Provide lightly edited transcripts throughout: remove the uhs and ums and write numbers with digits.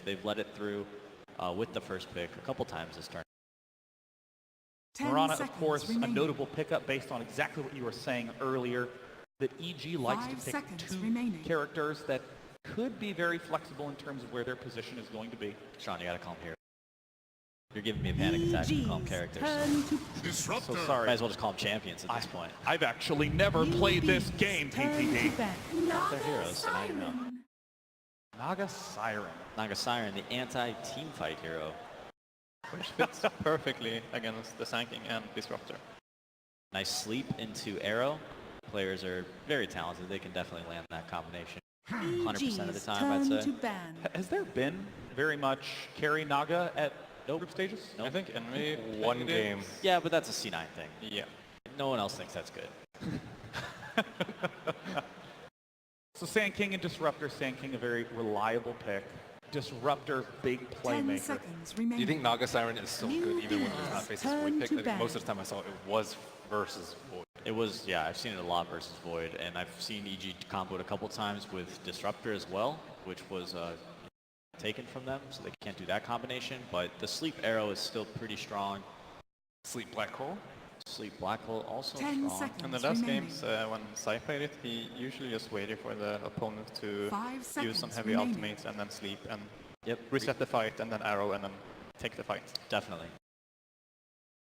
They've let it through with the first pick a couple times this turn. Mirana, of course, a notable pickup based on exactly what you were saying earlier, that EG likes to pick two characters that could be very flexible in terms of where their position is going to be. Sean, you gotta calm here. You're giving me a panic attack to calm characters. So sorry. Might as well just call them champions at this point. I've actually never played this game, PTD. They're heroes, so now you know. Naga Siren. Naga Siren, the anti-team fight hero. Which fits perfectly against the Sanking and Disruptor. Nice sleep into Arrow. Players are very talented. They can definitely land that combination 100% of the time, I'd say. Has there been very much carry Naga at group stages? Nope. I think in maybe one game. Yeah, but that's a C9 thing. Yeah. No one else thinks that's good. So Sand King and Disruptor. Sand King, a very reliable pick. Disruptor, big playmaker. Do you think Naga Siren is still good even when he's not facing Void pick? I think most of the time I saw it was versus Void. It was, yeah, I've seen it a lot versus Void, and I've seen EG comboed a couple times with Disruptor as well, which was taken from them, so they can't do that combination, but the Sleep Arrow is still pretty strong. Sleep Black Hole? Sleep Black Hole also strong. In the last games, when Sai played it, he usually just waited for the opponent to use some heavy ultimates and then sleep and reset the fight and then arrow and then take the fight. Definitely.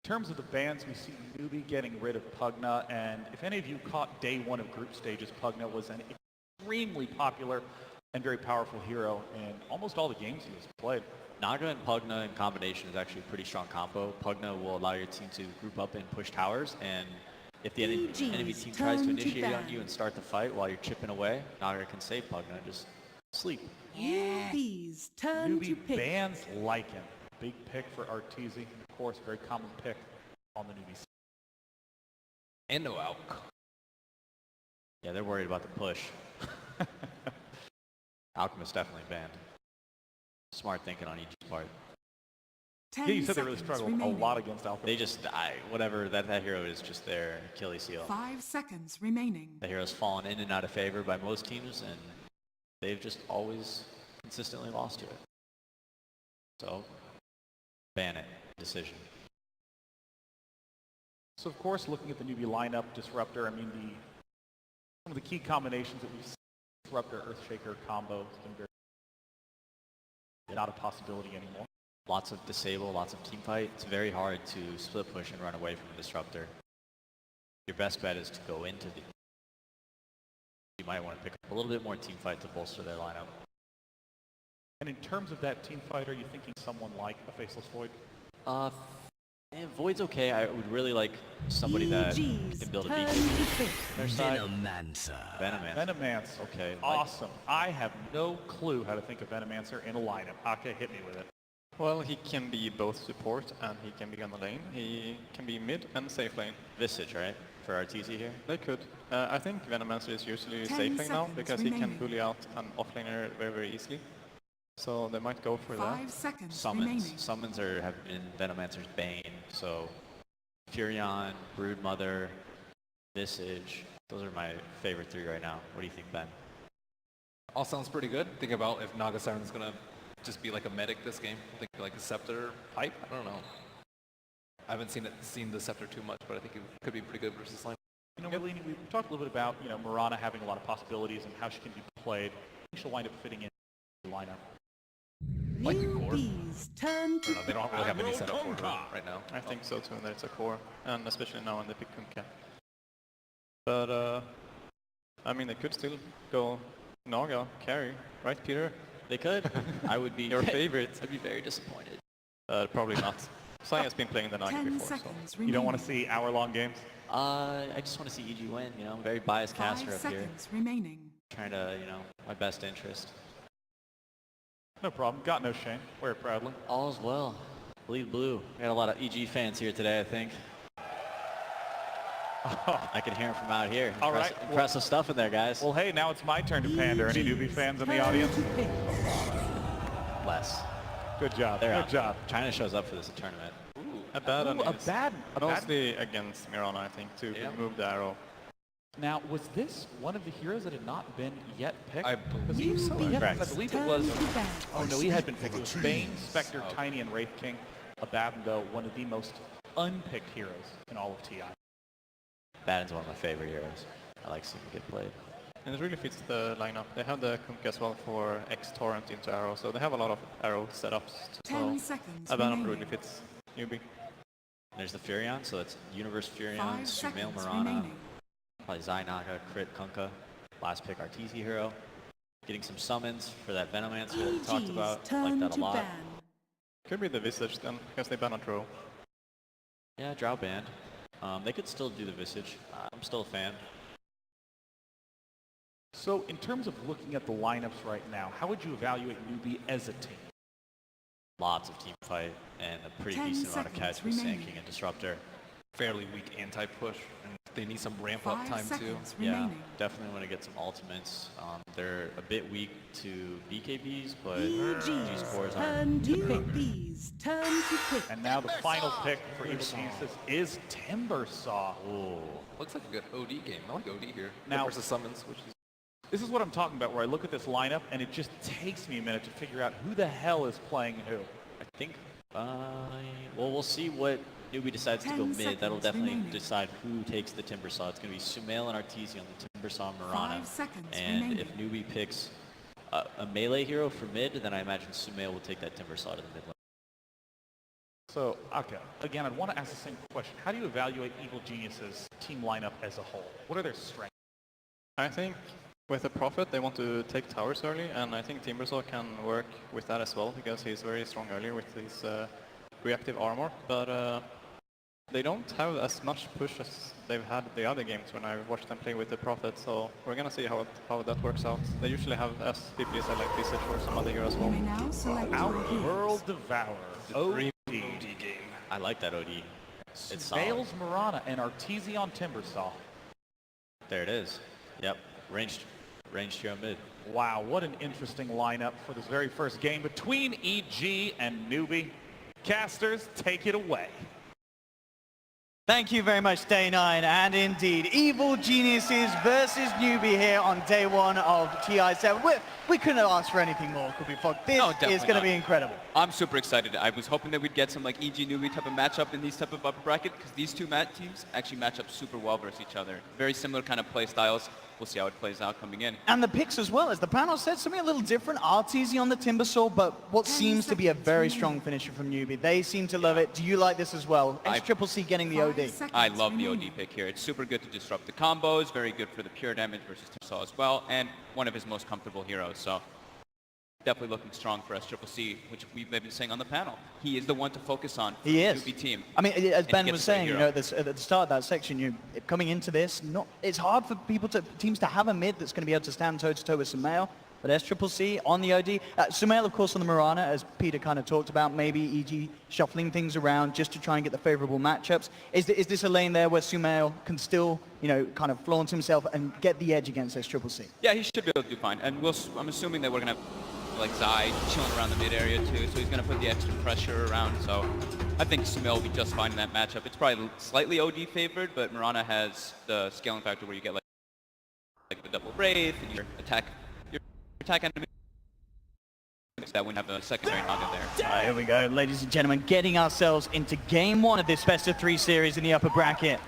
In terms of the bans, we see Newbee getting rid of Pugna, and if any of you caught day one of group stages, Pugna was an extremely popular and very powerful hero in almost all the games he has played. Naga and Pugna in combination is actually a pretty strong combo. Pugna will allow your team to group up and push towers, and if the enemy team tries to initiate on you and start the fight while you're chipping away, Naga can save Pugna, just sleep. Newbee bans Lycan. Big pick for Arteezy. Of course, very common pick on the Newbee. And no Alk. Yeah, they're worried about the push. Alchemist definitely banned. Smart thinking on each part. Yeah, you said they really struggled a lot against Alchemist. They just, whatever, that hero is just their Achilles heel. 5 seconds remaining. The hero's fallen in and out of favor by most teams, and they've just always consistently lost to it. So, ban it. Decision. So, of course, looking at the Newbee lineup, Disruptor, I mean, some of the key combinations that we've seen, Disruptor, Earthshaker combo has been very not a possibility anymore. Lots of disable, lots of team fight. It's very hard to split push and run away from a Disruptor. Your best bet is to go into the... You might want to pick up a little bit more team fight to bolster their lineup. And in terms of that team fight, are you thinking someone like a Faceless Void? Void's okay. I would really like somebody that can build a beacon. Venomancer. Okay. Awesome. I have no clue how to think of Venomancer in a lineup. Ake, hit me with it. Well, he can be both support and he can be on the lane. He can be mid and safe lane. Visage, right? For Arteezy here? They could. I think Venomancer is usually safe lane now because he can bully out an offlaner very, very easily. So they might go for 5 seconds Summons. remaining. Summons have been Venomancer's bane. So Furion, Broodmother, Visage. Those are my favorite three right now. What do you think, Ben? All sounds pretty good. Think about if Naga Siren is going to just be like a medic this game. Think like a Scepter pipe. I don't know. I haven't seen the Scepter too much, but I think it could be pretty good versus line. You know, Marlene, we talked a little bit about, Mirana having a lot of possibilities and how she can be played. I think she'll wind up fitting in the lineup. Like the core? Turn to they don't really have any setup for her right now. I think so too, that it's a core, and especially now in the pick cap. But, I mean, they could still go Naga, carry, right, Peter? They could. I would be your favorite. I'd be very disappointed. Probably not. Sai has been playing the Naga 10 before, seconds so. remaining. You don't want to see hour-long games? I just want to see EG win, very biased 5 caster up here. seconds remaining. Trying to, my best interest. No problem. Got no shame. Wear it proudly. All's well. Bleed blue. We got a lot of EG fans here today, I think. I can hear them from out here. All right. Impressive stuff in there, guys. Well, hey, now it's my turn to pander. Any Newbee fans in the audience? Less. Good job. They're Good job. China shows up for this tournament. A bad one a is bad. mostly against Mirana, I think, to remove the arrow. Now, was this one of the heroes that had not been yet picked? I believe so. Yes, Correct. I believe it was. Oh no, he had been picked. It was Bane, Spectre, Tiny, and Wraith King. Abaddon, though, one of the most unpicked heroes in all of TI. Abaddon's one of my favorite heroes. I like seeing him get played. And it really fits the lineup. They have the Kunk as well for X Torrent into Arrow, so they have a lot of Arrow setups. 10 seconds Abaddon remaining. really fits Newbee. There's the Furion, so it's Universe Furion, 5 Sumail seconds Mirana, remaining. probably Zainaga, Crit, Kunkka. Last pick, Arteezy hero. Getting some summons for that Venomancer that we talked about. Like Turn that a to lot. ban. Could be the Visage then, because they ban on Drow. Yeah, Drow banned. They could still do the Visage. I'm still a fan. So, in terms of looking at the lineups right now, how would you evaluate Newbee as a team? Lots of team fight and a pretty 10 decent amount of seconds catch with remaining. Sand King and Disruptor. Fairly weak anti-push, and they need some ramp-up 5 time too. seconds Yeah, remaining. definitely want to get some ultimates. They're a bit weak to BKBs, but G-Scores Turn aren't. to pick. Turn to pick. And now the final pick for Evil Geniuses is Timbersaw. Ooh. Looks like a good OD game. I like OD here. Now- Versus summons, which is This is what I'm talking about, where I look at this lineup and it just takes me a minute to figure out who the hell is playing who. I think, well, we'll see what Newbee decides to 10 go mid. That'll seconds definitely remaining. decide who takes the Timbersaw. It's going to be Sumail and Arteezy on the Timbersaw Mirana. 5 seconds And remaining. if Newbee picks a melee hero for mid, then I imagine Sumail will take that Timbersaw to the mid lane. So, okay, again, I'd want to ask the same question. How do you evaluate Evil Geniuses' team lineup as a whole? What are their strengths? I think with the Prophet they want to take towers early, and I think Timbersaw can work with that as well, because he's very strong earlier with his reactive armor, but they don't have as much push as they've had the other games when I watched them play with the Prophet, so we're gonna see how that works out. They usually have SPPs like Visage or some other hero as You well. may now select your heroes. Outworld Devourer. OD. game. I like that OD. It's solid. Bales Mirana and Arteezy on Timbersaw. There it is. Yep, ranged hero mid. Wow, what an interesting lineup for this very first game between EG and Newbee. Casters, take it away. Thank you very much, Day 9, and indeed, Evil Geniuses versus Newbee here on day 1 of TI7. We couldn't have asked for anything more, could we, Fog? This No, is definitely going to not. be incredible. I'm super excited. I was hoping that we'd get some like EG Newbee type of matchup in these type of upper bracket, because these two teams actually match up super well versus each other. Very similar kind of play styles. We'll see how it plays out coming in. And the picks as well, as the panel said, something a little different. Arteezy on the Timbersaw, but what 10 seems to be a seconds very remaining. strong finisher from Newbee. They seem to love it. Do you like this as well? Triple-C getting the 5 OD. seconds I love the remaining. OD pick here. It's super good to disrupt the combos, very good for the pure damage versus Timsaw as well, and one of his most comfortable heroes. So definitely looking strong for SCCC, which we've been saying on the panel. He is the one to focus on for He the is. Newbie team. I mean, as And he Ben gets was a great saying, you hero. know, at the start of that section, coming into this, it's hard for teams to have a mid that's going to be able to stand toe-to-toe with Sumail. But SCCC on the OD. Sumail, of course, on the Mirana, as Peter kind of talked about, maybe EG shuffling things around just to try and get the favorable matchups. Is this a lane there where Sumail can still, kind of flaunt himself and get the edge against SCCC? Yeah, he should be able to do fine. And I'm assuming that we're going to have like Zai chilling around the mid area too, so he's going to put the extra pressure around. So I think Sumail will be just fine in that matchup. It's probably slightly OD favored, but Mirana has the scaling factor where you get like the double Wraith and your attack enemy. That wouldn't have a secondary Naga there. Here we go, ladies and gentlemen, getting ourselves into game 1 of this best of 3 series in the upper bracket.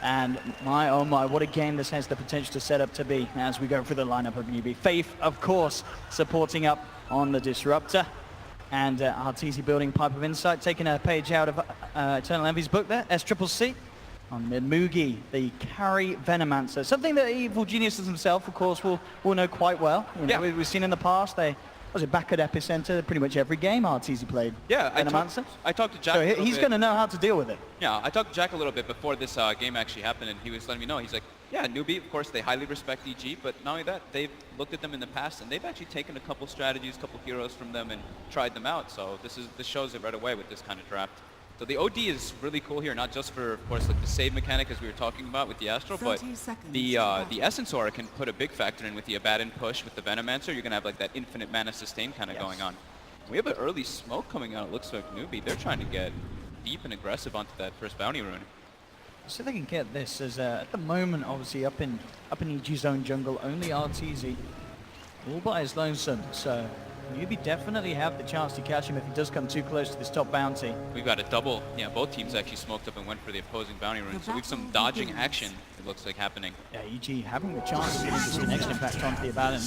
And my, oh my, what a game this has the potential to set up to be as we go through the lineup of Newbee. Faith, of course, supporting up on the Disruptor. And Arteezy building Pipe of Insight, taking a page out of Eternal Envy's book there, SCCC. On mid, Mugi, the carry Venomancer. Something that Evil Geniuses himself, of course, will know quite well. We've seen in the past, back at Epicenter, pretty much every game Arteezy played Venomancer. I talked to Jack So a little he's bit. going to know how to deal with it. Yeah, I talked to Jack a little bit before this game actually happened, and he was letting me know. He's like, yeah, Newbee, of course, they highly respect EG, but not only that, they've looked at them in the past, and they've actually taken a couple strategies, a couple heroes from them, and tried them out. So this shows it right away with this kind of draft. So the OD is really cool here, not just for, of course, like the save mechanic as we were talking about with the Astro, but 30 seconds the left. Essence Aura can put a big factor in with the Abaddon push with the Venomancer. You're going to have like that infinite mana sustain kind of going on. We have an early smoke coming out, it looks like Newbee. They're trying to get deep and aggressive onto that first bounty rune. See if they can get this as at the moment, obviously up in EG's own jungle, only RTZ all by his lonesome. So Newbee definitely have the chance to catch him if he does come too close to this top bounty. We've got a double. Yeah, both teams actually smoked up and went for the opposing bounty rune. So we've some dodging action, it looks like, happening. Yeah, EG having the chance to get the next impact onto the Abaddon.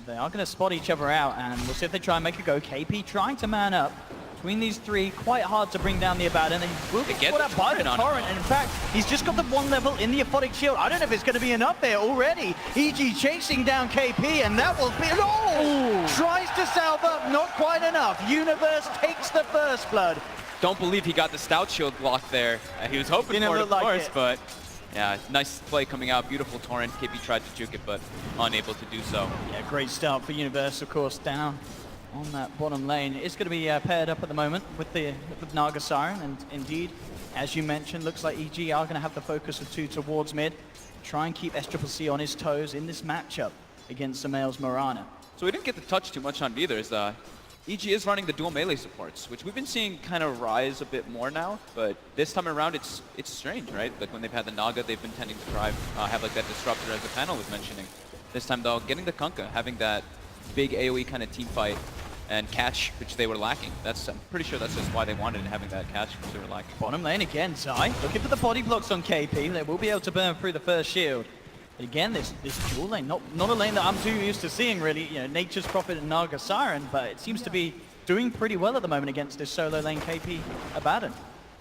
They are going to spot each other out, and we'll see if they try and make a go. KP trying to man up. Between these three, quite hard to bring down the Abaddon. He will be get caught the up by the torrent on him. torrent, and in fact, he's just got the one level in the aphotic shield. I don't know if it's going to be enough there already. EG chasing down KP, and that will be... Oh! Tries to salve up, not quite enough. Universe takes the first blood. Don't believe he got the stout shield block there. He was hoping Didn't for it, look of like course, it. but yeah, nice play coming out. Beautiful torrent. KP tried to juke it, but unable to do so. Yeah, great start for Universe, of course, down on that bottom lane. It's going to be paired up at the moment with Naga Siren, and indeed, as you mentioned, looks like EG are going to have the focus of two towards mid. Try and keep SCCC on his toes in this matchup against Samael's Mirana. So we didn't get to touch too much on either. EG is running the dual melee supports, which we've been seeing kind of rise a bit more now, but this time around it's strange, right? Like when they've had the Naga, they've been tending to have like that disruptor, as the panel was mentioning. This time though, getting the Kunkka, having that big AoE kind of team fight and catch, which they were lacking. I'm pretty sure that's just why they wanted it, having that catch, which they were lacking. Bottom lane again, Zai looking for the body blocks on KP. They will be able to burn through the first shield. But again, this dual lane, not a lane that I'm too used to seeing really. You know, Nature's Prophet and Naga Siren, but it seems to be doing pretty well at the moment against this solo lane KP Abaddon.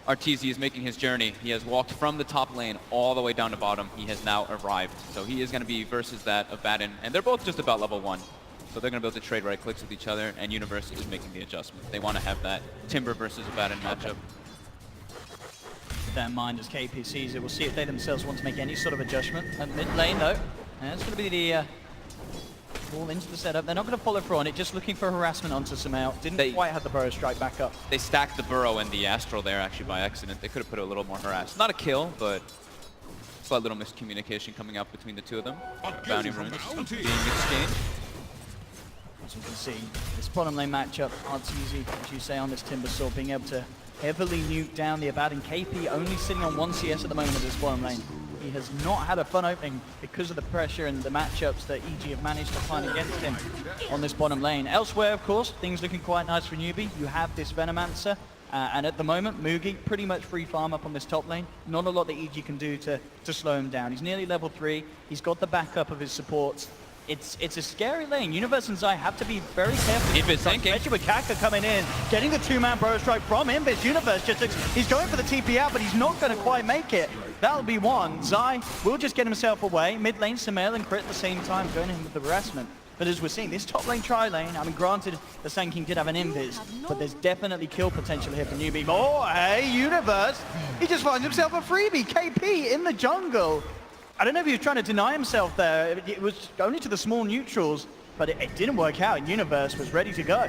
RTZ is making his journey. He has walked from the top lane all the way down to bottom. He has now arrived. So he is going to be versus that Abaddon, and they're both just about level 1. So they're going to be able to trade right clicks with each other, and Universe is making the adjustment. They want to have that Timber versus Abaddon matchup. Keep that in mind as KP sees it. We'll see if they themselves want to make any sort of adjustment. At mid lane though, and it's going to be the ball into the setup. They're not going to follow through on it, just looking for harassment onto Samael. Didn't quite have the Burrow strike back up. They stacked the Burrow and the Astral there actually by accident. They could have put a little more harass. Not a kill, but slight little miscommunication coming up between the two of them. Bounty runes being exchanged. As you can see, this bottom lane matchup, RTZ, as you say, on this Timber Sword, being able to heavily nuke down the Abaddon. KP only sitting on 1 CS at the moment of this bottom lane. He has not had a fun opening because of the pressure and the matchups that EG have managed to find against him on this bottom lane. Elsewhere, of course, things looking quite nice for Newbee. You have this Venomancer, and at the moment, Mugi pretty much free farm up on this top lane. Not a lot that EG can do to slow him down. He's nearly level 3. He's got the backup of his supports. It's a scary lane. Universe and Zai have to be very careful. Invis thinking. Especially with Kaka coming in, getting the 2-man Burrow strike from Invis. Universe he's going for the TP out, but he's not going to quite make it. That'll be one. Zai will just get himself away. Mid lane, Samael and Crit at the same time, going in with the harassment. But as we're seeing, this top lane tri-lane, I mean, granted, the Sand King did have an Invis, but there's definitely kill potential here for Newbee. Oh, hey, Universe! He just finds himself a freebie. KP in the jungle. I don't know if he was trying to deny himself there. It was only to the small neutrals, but it didn't work out. Universe was ready to go.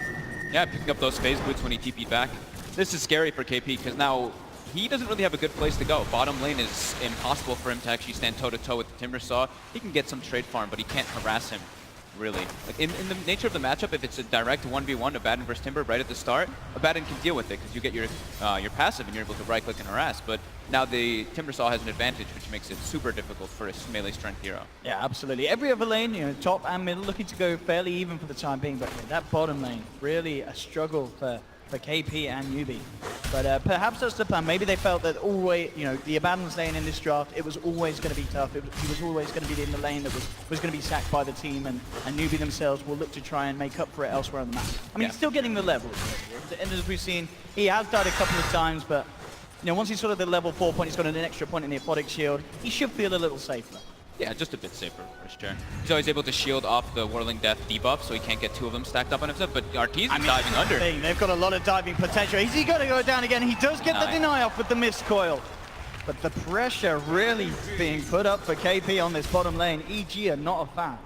Yeah, picking up those phase boots when he TP'd back. This is scary for KP because now he doesn't really have a good place to go. Bottom lane is impossible for him to actually stand toe-to-toe with the Timber Saw. He can get some trade farm, but he can't harass him, really. Like in the nature of the matchup, if it's a direct 1v1, Abaddon versus Timber right at the start, Abaddon can deal with it because you get your passive and you're able to right-click and harass. But now the Timber Saw has an advantage, which makes it super difficult for a melee strength hero. Yeah, absolutely. Every other lane, you know, top and middle, looking to go fairly even for the time being, but yeah, that bottom lane, really a struggle for KP and Newbee. But perhaps that's the plan. Maybe they felt that always, you know, the Abaddon's lane in this draft, it was always going to be tough. He was always going to be in the lane that was going to be sacked by the team, and Newbee themselves will look to try and make up for it elsewhere on the map. I mean, he's still getting the levels. And as we've seen, he has died a couple of times, but you know, once he's sort of the level 4 point, he's got an extra point in the aphotic shield, he should feel a little safer. Yeah, just a bit safer for sure. He's always able to shield off the Whirling Death debuff, so he can't get 2 of them stacked up on himself, but Artee's diving under. They've got a lot of diving potential. Is he going to go down again? He does get the deny off with the mist coil. But the pressure really being put up for KP on this bottom lane. EG are not a fan.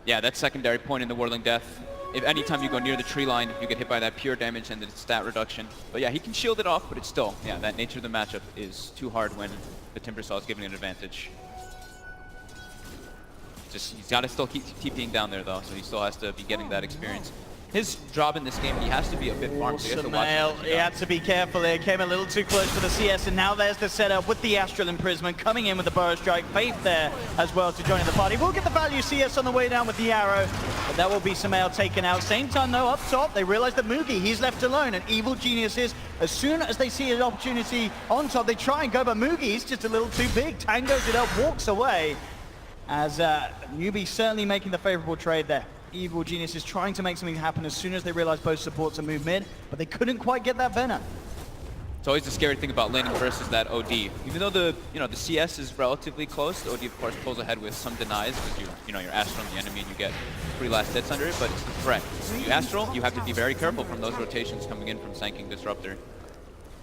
Yeah, that secondary point in the Whirling Death. If anytime you go near the tree line, you get hit by that pure damage and the stat reduction. But yeah, he can shield it off, but it's still, yeah, that nature of the matchup is too hard when the Timber Saw is giving an advantage. He's got to still keep TPing down there though, so he still has to be getting that experience. his job in this game, he has to be a bit farmed. So he has to watch Sumail, his he had to be careful there. Came a little too close for the CS, and now there's the setup with the Astral Imprisonment coming in with the Burrow Strike. Faith there as well to join in the party. We'll get the value CS on the way down with the arrow, but that will be Sumail taken out. Same time though, up top, they realize that Mugi, he's left alone, and Evil Geniuses, as soon as they see an opportunity on top, they try and go, but Mugi, he's just a little too big. Tangos it up, walks away, as Newbee certainly making the favorable trade there. Evil Genius is trying to make something happen as soon as they realize both supports are moved mid, but they couldn't quite get that Venom. It's always the scary thing about laning versus that OD. Even though the CS is relatively close, the OD of course pulls ahead with some denies because you're Astral on the enemy and you get 3 last hits under it, but it's the threat. You Astral, you have to be very careful from those rotations coming in from Sanking Disruptor.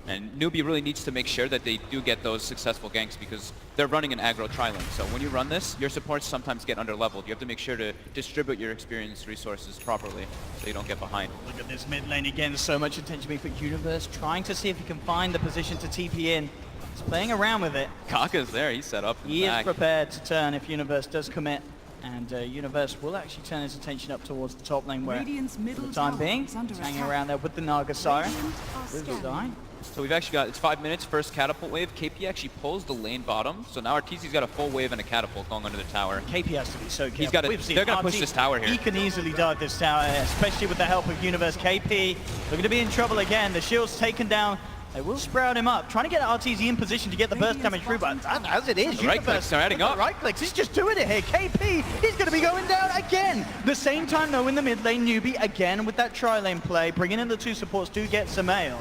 And Newbee really needs to make sure that they do get those successful ganks because they're running an aggro tri-lane. So when you run this, your supports sometimes get under-leveled. You have to make sure to distribute your experience resources properly so you don't get behind. Look at this mid lane again, so much attention being for Universe, trying to see if he can find the position to TP in. He's playing around with it. Kaka's there, he's set up. He is prepared to turn if Universe does commit. And Universe will actually turn his attention up towards the top lane where, Radiant's for middle the time tower being, is under hanging attack. around there with the Naga Siren. Radiant are This will scanning. die. So we've actually got, it's 5 minutes, first catapult wave. KP actually pulls the lane bottom. So now Arteezy's got a full wave and a catapult going under the tower. KP has to be so careful. gotta- We've seen they're gonna push RT, this tower here. He can easily dive this tower, especially with the help of Universe. KP, they're going to be in trouble again. The shield's taken down. They will sprout him up, trying to get RTZ in position to get the burst damage through, but as it is, The right clicks are adding up. Right clicks, he's just doing it here. KP, he's going to be going down again. The same time though in the mid lane, Newbee again with that tri-lane play, bringing in the 2 supports to get Sumail.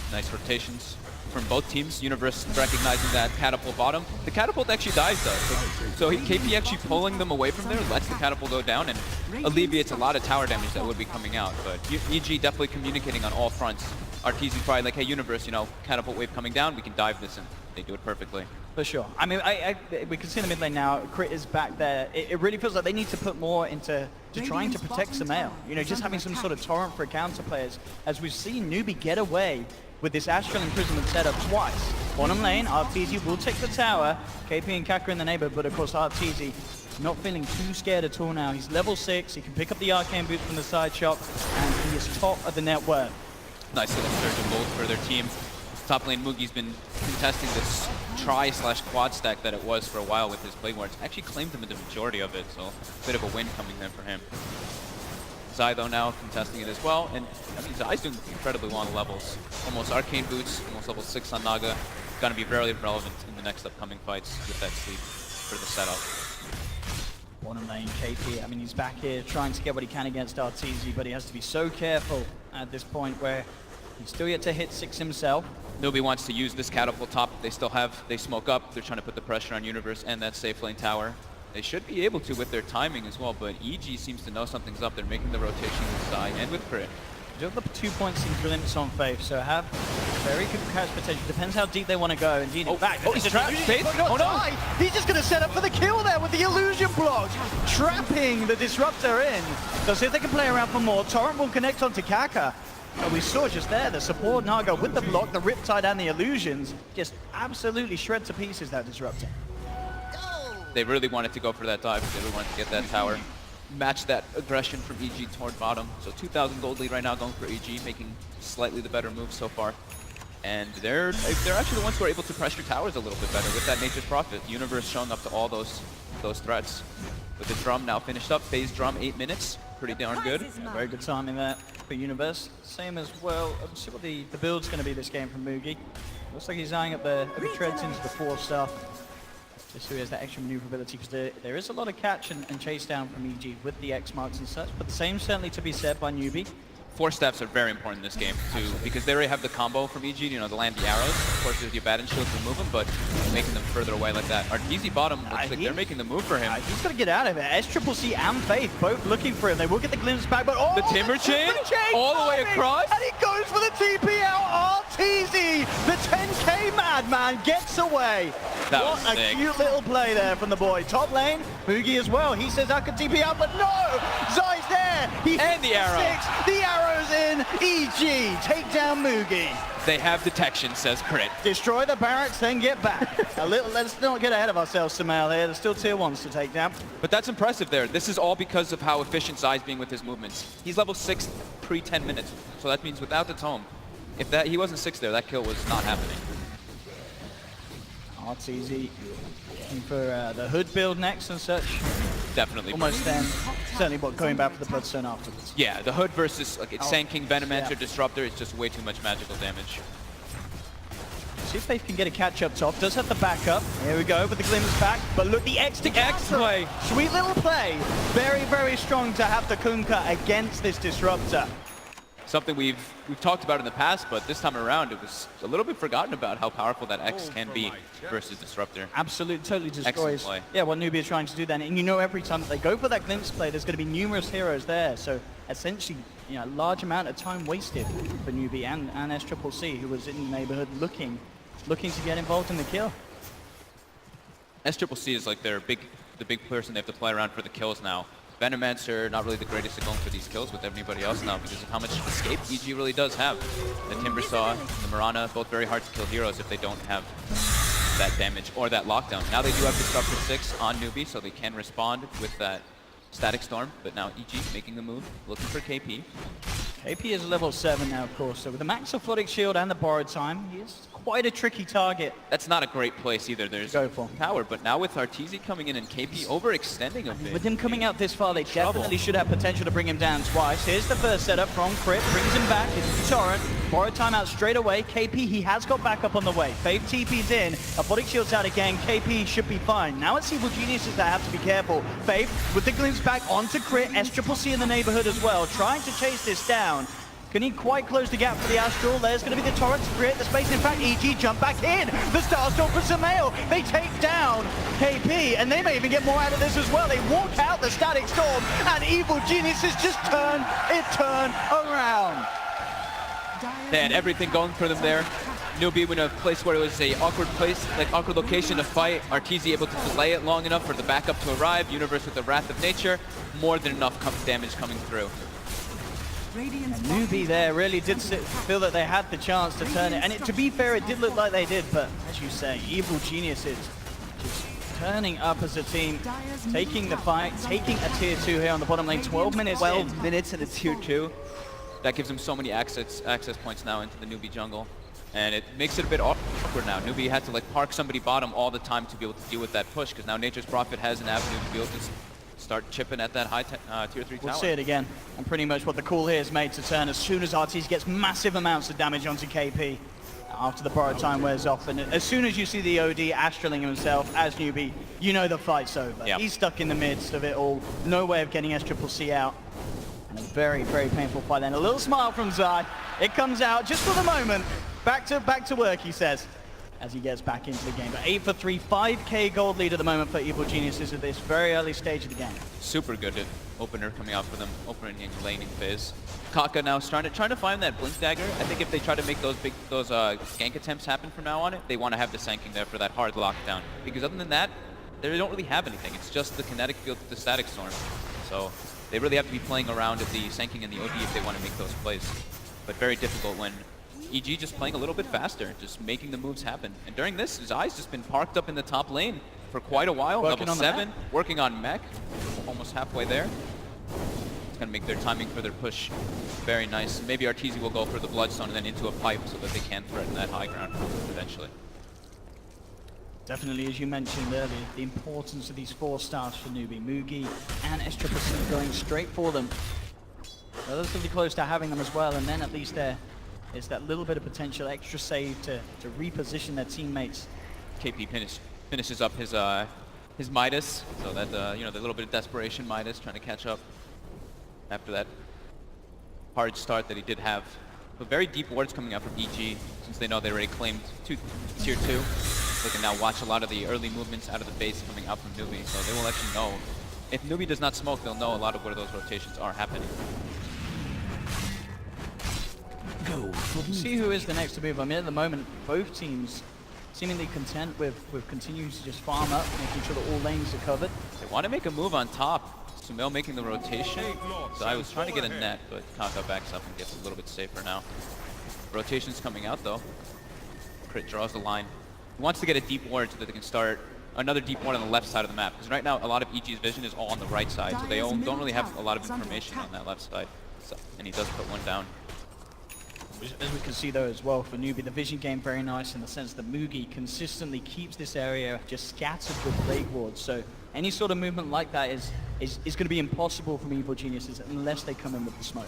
Nice rotations from both teams. Universe recognizing that catapult bottom. The catapult actually dies though. So KP actually pulling them away from there lets the catapult go down and alleviates a lot of tower damage that would be coming out. But EG definitely communicating on all fronts. Arteezy's probably like, hey Universe, catapult wave coming down, we can dive this, and they do it perfectly. For sure. I mean, we can see in the mid lane now, Crit is back there. It really feels like they need to put more into trying to protect Sumail. Just having some sort of torrent for counter players, as we've seen Newbee get away with this Astral Imprisonment setup twice. Bottom lane, Arteezy will take the tower. KP and Kaka in the neighborhood, but of course Arteezy not feeling too scared at all now. He's level 6, he can pick up the arcane boots from the side shop, and he is top of the net worth. Nice little surge of gold for their team. Top lane Mugi's been contesting this tri/quad stack that it was for a while with his Plague Wards. Actually claimed him in the majority of it, so a bit of a win coming there for him. Zai though now contesting it as well, and I mean Zai's doing incredibly well on the levels. Almost arcane boots, almost level 6 on Naga. Gonna be very relevant in the next upcoming fights with that sleep for the setup. Bottom lane, KP, I mean, he's back here trying to get what he can against Arteezy, but he has to be so careful at this point where he's still yet to hit 6 himself. Newbee wants to use this catapult top. They smoke up. They're trying to put the pressure on Universe and that safe lane tower. They should be able to with their timing as well, but EG seems to know something's up. They're making the rotation with Zai and with Crit. You have the 2 points in Glimpse on Faith, so have very good catch potential. Depends how deep they want to go. Indeed, in fact, he's trapped. Faith? Oh Oh, no. no! He's just going to set up for the kill there with the illusion block, trapping the Disruptor in. So see if they can play around for more. Torrent will connect onto Kaka. And we saw just there the support Naga with the block, the Riptide and the illusions, just absolutely shred to pieces that Disruptor. They really wanted to go for that dive. They really wanted to get that tower. Match that aggression from EG toward bottom. So 2,000 gold lead right now going for EG, making slightly the better move so far. And they're actually the ones who are able to pressure towers a little bit better with that Nature's Prophet. Universe showing up to all those threats. With the drum now finished up, phase drum 8 minutes. Pretty darn good. Yeah, very good timing there for Universe. Same as well. Let's see what the build's going to be this game from Mugi. Looks like he's eyeing up the treads into the 4 stuff. Just so he has that extra maneuverability, because there is a lot of catch and chase down from EG with the X marks and such, but the same certainly to be said by Newbee. 4 steps are very important in this game too, because they already have the combo from EG, the land the arrows. Of course, there's the Abaddon shield to move them, but making them further away like that. Arteezy bottom looks like they're making the move for him. He's got to get out of it. SCCC and Faith both looking for him. They will get the glimpse back, but the Timber Chain all the way across, and he goes for the TP out. Arteezy, the 10k madman, gets away. That what was a sick. cute little play there from the boy. Top lane, Mugi as well. He says I could TP out, but no! Zai's there. there. He And the arrow. 6. The arrow's in. EG, take down Mugi. They have detection, says Crit. Destroy the barracks, then get back. Let's not get ahead of ourselves, Sumail here. There's still tier 1s to take down. But that's impressive there. This is all because of how efficient Zai's being with his movements. He's level 6 pre-10 minutes, so that means without the tome, if he wasn't 6 there, that kill was not happening. Arteezy looking for the hood build next and such. Definitely. Almost then. Certainly going back for the Bloodstone afterwards. Yeah, the hood versus like it's Sand King, Venomancer, Yeah. Disruptor, it's just way too much magical damage. See if Faith can get a catch up top. Does have the backup. Here we go with the glimpse back. But look, the X to X counter. play. Sweet little play. Very, very strong to have the Kunkka against this Disruptor. Something we've talked about in the past, but this time around it was a little bit forgotten about how powerful that X can be versus Disruptor. Absolutely, totally Excellent destroys. play. Yeah, what Newbee is trying to do then. And you know every time that they go for that glimpse play, there's going to be numerous heroes there. So essentially, you know, a large amount of time wasted for Newbee and SCCC, who was in the neighborhood looking to get involved in the kill. SCCC is like the big person they have to play around for the kills now. Venomancer, not really the greatest at going for these kills with everybody else now because of how much escape EG really does have. The Timbersaw, the Mirana, both very hard to kill heroes if they don't have that damage or that lockdown. Now they do have Disruptor 6 on Newbee, so they can respond with that Static Storm, but now EG making the move, looking for KP. KP is level 7 now, of course, so with the Max Athletic Shield and the Borrowed Time, he is quite a tricky target. That's not a great place either. There's Go for. power, but now with Arteezy coming in and KP overextending a bit. With him coming out this far, they definitely should have potential to bring him down twice. Here's the first setup from Crit, brings him back into the Torrent. Borrowed Time out straight away. KP, he has got backup on the way. Faith TP's in, Athletic Shield's out again. KP should be fine. Now it's Evil Geniuses that have to be careful. Faith with the glimpse back onto Crit, SCCC in the neighborhood as well, trying to chase this down. Can he quite close the gap for the Astral? There's going to be the Torrent to create the space. In fact, EG jump back in. The Starstorm for Sumail. They take down KP, and they may even get more out of this as well. They walk out the Static Storm, and Evil Geniuses just turn around. They had everything going for them there. Newbee in a place where it was a awkward place, like awkward location to fight. Arteezy able to delay it long enough for the backup to arrive. Universe with the Wrath of Nature. More than enough damage coming through. Newbee there really did feel that they had the chance to turn it. And to be fair, it did look like they did, but as you say, Evil Geniuses just turning up as a team, taking the fight, taking a tier 2 here on the bottom lane, 12 minutes 12 minutes in a tier 2. That gives them so many access points now into the Newbee jungle. And it makes it a bit awkward now. Newbee had to like park somebody bottom all the time to be able to deal with that push, because now Nature's Prophet has an avenue to be able to start chipping at that high tier 3 tower. We'll see it again. And pretty much what the call here is made to turn as soon as Arteezy gets massive amounts of damage onto KP after the Borrowed Time wears off. And as soon as you see the OD astraling himself as Newbee, you know the fight's over. Yep. He's stuck in the midst of it all. No way of getting SCCC out. And a very, very painful fight then. A little smile from Zai. It comes out just for the moment. Back to work, he says, as he gets back into the game. But 8 for 3, 5k gold lead at the moment for Evil Geniuses at this very early stage of the game. Super good opener coming out for them, opening laning phase. Kaka now trying to find that Blink Dagger. I think if they try to make those gank attempts happen from now on, they want to have the Sand King there for that hard lockdown. Because other than that, they don't really have anything. It's just the kinetic field with the Static Storm. So they really have to be playing around at the Sand King and the OD if they want to make those plays. But very difficult when EG just playing a little bit faster, just making the moves happen. And during this, Zai's just been parked up in the top lane for quite a while. Level 7, working on mech, almost halfway there. It's going to make their timing for their push very nice. Maybe Arteezy will go for the Bloodstone and then into a pipe so that they can threaten that high ground eventually. Definitely, as you mentioned earlier, the importance of these 4 stars for Newbee. Mugi and SCCC going straight for them. Relatively close to having them as well, and then at least there is that little bit of potential extra save to reposition their teammates. KP finishes up his Midas, so that, you know, the little bit of desperation Midas trying to catch up after that hard start that he did have. But very deep wards coming out from EG, since they know they already claimed tier 2. They can now watch a lot of the early movements out of the base coming out from Newbee, so they will actually know. If Newbee does not smoke, they'll know a lot of where those rotations are happening. See who is the next to move. I mean, at the moment, both teams seemingly content with continuing to just farm up, making sure that all lanes are covered. They want to make a move on top. Sumail making the rotation. Zai was trying to get a net, but Kaka backs up and gets a little bit safer now. Rotation's coming out though. Crit draws the line. He wants to get a deep ward so that they can start another deep ward on the left side of the map. Because right now, a lot of EG's vision is all on the right side, so they don't really have a lot of information on that left side. So, and he does put one down. As we can see though as well for Newbee, the vision game very nice in the sense that Mugi consistently keeps this area just scattered with plague wards. So any sort of movement like that is going to be impossible from Evil Geniuses unless they come in with the smoke.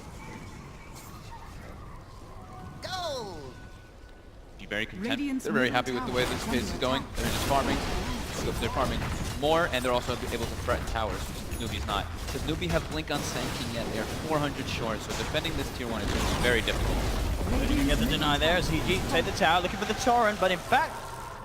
Be very content. They're very happy with the way this phase is going. They're just farming. They're farming more, and they're also able to threaten towers, which Newbee's not. Because Newbee have Blink on Sanking yet. They're 400 short, so defending this tier 1 is going to be very difficult. You get the deny there as EG take the tower, looking for the torrent, but in fact,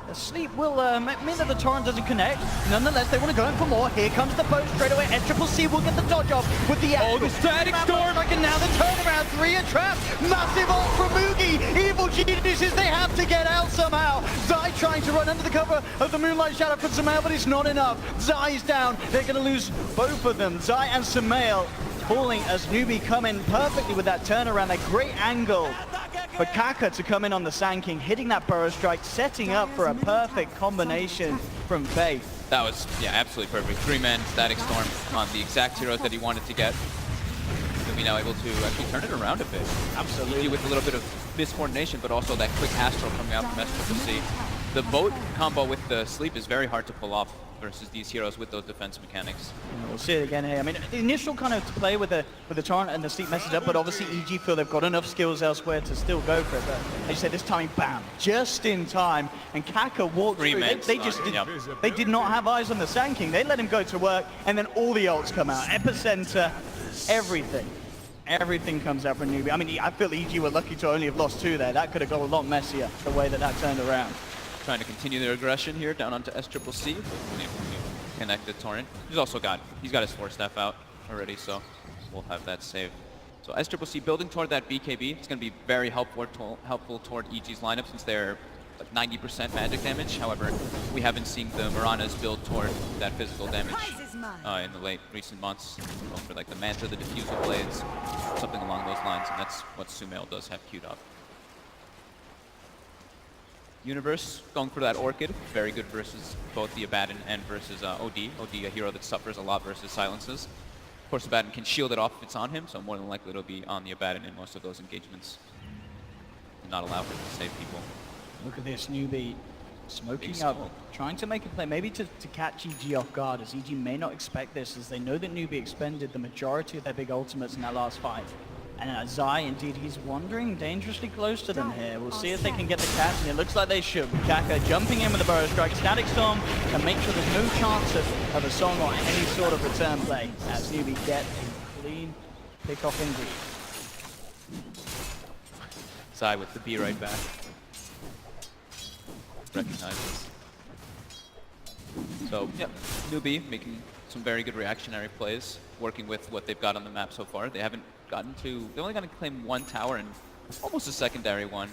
the sleep will mean that the torrent doesn't connect. Nonetheless, they want to go in for more. Here comes the post straight away. SCCC will get the dodge off with the the static storm! And now the turnaround, 3 are trapped. Massive ult from Mugi. Evil Geniuses, they have to get out somehow. Zai trying to run under the cover of the Moonlight Shadow for Sumail, but it's not enough. Zai's down. They're going to lose both of them. Zai and Sumail falling as Newbee come in perfectly with that turnaround, that great angle for Kaka to come in on the Sand King, hitting that burrow strike, setting up for a perfect combination from Faith. That was, yeah, absolutely perfect. 3-man static storm on the exact heroes that he wanted to get. Newbee now able to actually turn it around a bit. Absolutely. With a little bit of miscoordination, but also that quick astral coming out from SCCC. The boat combo with the sleep is very hard to pull off versus these heroes with those defense mechanics. Yeah, we'll see it again here. I mean, the initial kind of play with the torrent and the sleep message up, but obviously EG feel they've got enough skills elsewhere to still go for it. But as you said, this time, bam, just in time, and Kaka walked through. They did not have eyes on the Sand King. They let him go to work, and then all the ults come out. Epicenter, everything. Everything comes out from Newbee. I mean, I feel EG were lucky to only have lost 2 there. That could have gone a lot messier, the way that turned around. Trying to continue their aggression here down onto SCCC. Connect the torrent. He's got his 4-staff out already, so we'll have that saved. So SCCC building toward that BKB. It's going to be very helpful toward EG's lineup since they're like 90% magic damage. However, we haven't seen the Miranas build toward that physical damage in the recent months. Going for like the Manta, the Diffusal Blades, something along those lines, and that's what Sumail does have queued up. Universe going for that Orchid, very good versus both the Abaddon and versus OD. OD, a hero that suffers a lot versus silences. Of course, Abaddon can shield it off if it's on him, so more than likely it'll be on the Abaddon in most of those engagements. Not allow him to save people. Look at this, Newbee smoking up, trying to make a play, maybe to catch EG off guard, as EG may not expect this, as they know that Newbee expended the majority of their big ultimates in that last fight. And Zai, indeed, he's wandering dangerously close to them here. We'll see if they can get the catch, and it looks like they should. Kaka jumping in with the Burrow Strike, Static Storm, and make sure there's no chance of a song or any sort of return play, as Newbee get a clean pick-off indeed. Zai with the B right back. Recognizes. So, yep, Newbee making some very good reactionary plays, working with what they've got on the map so far. They haven't gotten to, they only got to claim 1 tower and almost a secondary one,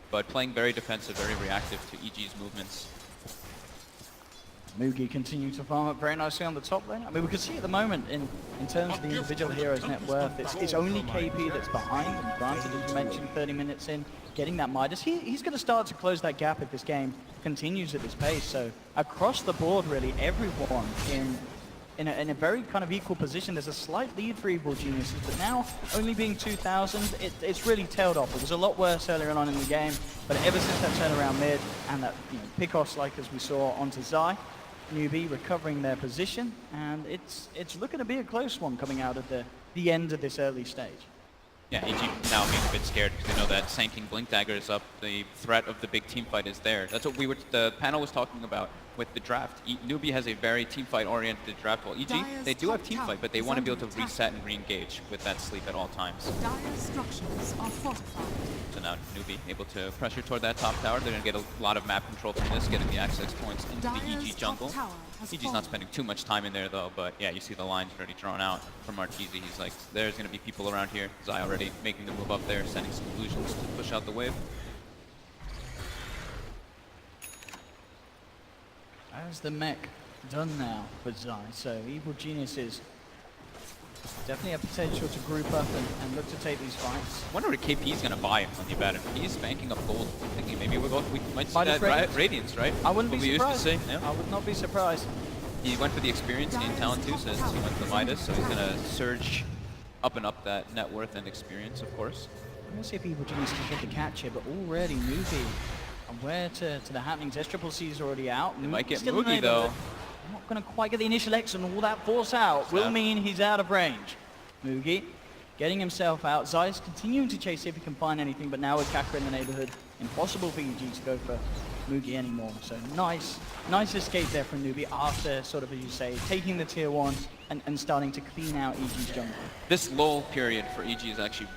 but playing very defensive, very reactive to EG's movements. Mugi continuing to farm up very nicely on the top lane. I mean, we can see at the moment, in terms of the individual hero's net worth, it's only KP that's behind. And granted, as you mentioned, 30 minutes in, getting that Midas. He's going to start to close that gap if this game continues at this pace. So across the board, really, everyone in a very kind of equal position. There's a slight lead for Evil Geniuses, but now only being 2,000, it's really tailed off. It was a lot worse earlier on in the game, but ever since that turnaround mid and that pick-offs like as we saw onto Zai, Newbee recovering their position, and it's looking to be a close one coming out of the end of this early stage. Yeah, EG now being a bit scared because they know that Sanking Blink Dagger is up. The threat of the big team fight is there. That's what the panel was talking about with the draft. Newbee has a very team fight oriented draft. While EG, they do have team fight, but they want to be able to reset and re-engage with that sleep at all times. Dire structures are fortified. So now Newbee able to pressure toward that top tower. They're going to get a lot of map control from this, getting the access points into the EG jungle. EG's not spending too much time in there though, but yeah, you see the lines already drawn out from Marquise. He's like, there's going to be people around here. Zai already making the move up there, sending some illusions to push out the wave. As the mech done now for Zai, so Evil Geniuses Definitely a potential to group up and look to take these fights. I wonder what KP's going to buy on the Abaddon. He's banking up gold. I'm thinking maybe we might see Midas that Radiance, right? I wouldn't What be we surprised. used to say. Yeah. I would not be surprised. He went for the experience in talent too, since he went to Midas, so he's going to surge up and up that net worth and experience, of course. I'm going to see if Evil Genius can get the catch here, but already Newbee aware to the happenings. S-Triple-C is already out. They might get Still in the Moogie though. neighborhood. Not going to quite get the initial X, and all that force out will mean he's out of range. Moogie getting himself out. Zai's continuing to chase, see if he can find anything, but now with Kaka in the neighborhood, impossible for EG to go for Moogie anymore. So nice escape there from Newbee after sort of, as you say, taking the tier 1 and starting to clean out EG's jungle. This lull period for EG is actually